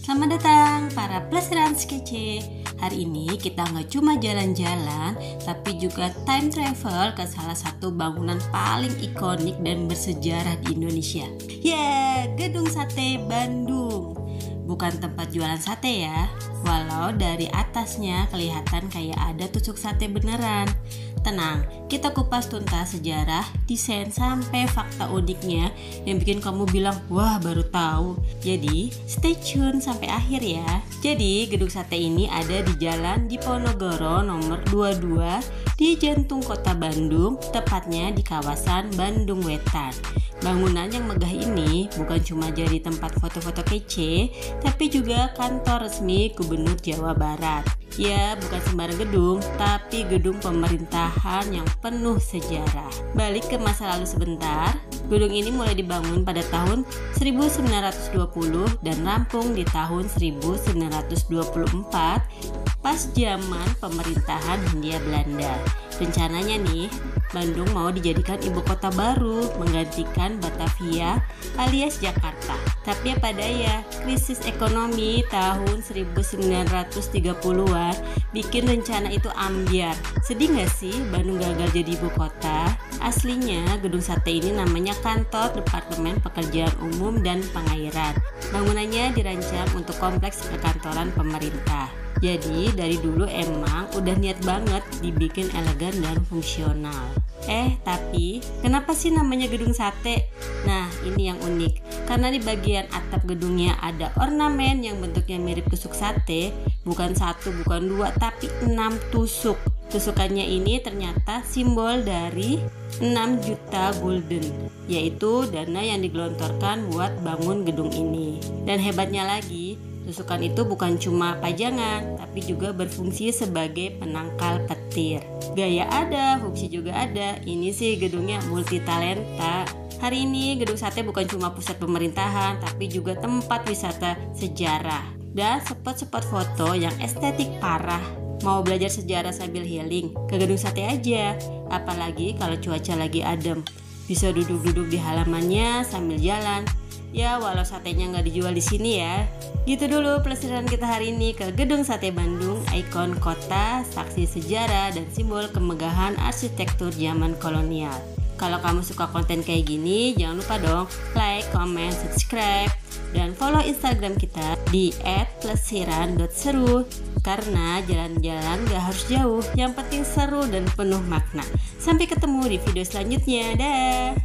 Selamat datang para pelesiran skece. Hari ini kita nggak cuma jalan-jalan, tapi juga time travel ke salah satu bangunan paling ikonik dan bersejarah di Indonesia. Gedung Sate Bandung. Bukan tempat jualan sate ya, walau dari atasnya kelihatan kayak ada tusuk sate beneran. Tenang, kita kupas tuntas sejarah, desain, sampai fakta uniknya yang bikin kamu bilang, wah baru tahu. Jadi, stay tune sampai akhir ya. Jadi, gedung sate ini ada di Jalan Diponegoro nomor 22 di jantung kota Bandung, tepatnya di kawasan Bandung Wetan. Bangunan yang megah ini bukan cuma jadi tempat foto-foto kece, tapi juga kantor resmi Gubernur Jawa Barat. Ya, bukan sembarang gedung, tapi gedung pemerintahan yang penuh sejarah. Balik ke masa lalu sebentar, gedung ini mulai dibangun pada tahun 1920 dan rampung di tahun 1924 pas zaman pemerintahan Hindia Belanda. Rencananya nih, Bandung mau dijadikan ibu kota baru menggantikan Batavia alias Jakarta. Tapi apa daya, krisis ekonomi tahun 1930-an bikin rencana itu ambyar. Sedih gak sih Bandung gagal jadi ibu kota? Aslinya gedung sate ini namanya Kantor Departemen Pekerjaan Umum dan Pengairan. Bangunannya dirancang untuk kompleks perkantoran pemerintah. Jadi dari dulu emang udah niat banget dibikin elegan dan fungsional. Tapi kenapa sih namanya gedung sate? Nah, ini yang unik. Karena di bagian atap gedungnya ada ornamen yang bentuknya mirip tusuk sate. Bukan satu, bukan dua, tapi 6 tusuk. Tusukannya ini ternyata simbol dari 6 juta gulden, yaitu dana yang digelontorkan buat bangun gedung ini. Dan hebatnya lagi, tusukan itu bukan cuma pajangan, tapi juga berfungsi sebagai penangkal petir. Gaya ada, fungsi juga ada. Ini sih gedungnya multi talenta. Hari ini gedung sate bukan cuma pusat pemerintahan, tapi juga tempat wisata sejarah dan spot-spot foto yang estetik parah. Mau belajar sejarah sambil healing, ke gedung sate aja. Apalagi kalau cuaca lagi adem, bisa duduk-duduk di halamannya sambil jalan. Ya, walau satenya nggak dijual di sini ya. Gitu dulu pelesiran kita hari ini ke Gedung Sate Bandung, ikon kota, saksi sejarah, dan simbol kemegahan arsitektur zaman kolonial. Kalau kamu suka konten kayak gini, jangan lupa dong like, comment, subscribe, dan follow Instagram kita di @plesiran.seru. Karena jalan-jalan gak harus jauh, yang penting seru dan penuh makna. Sampai ketemu di video selanjutnya, dah.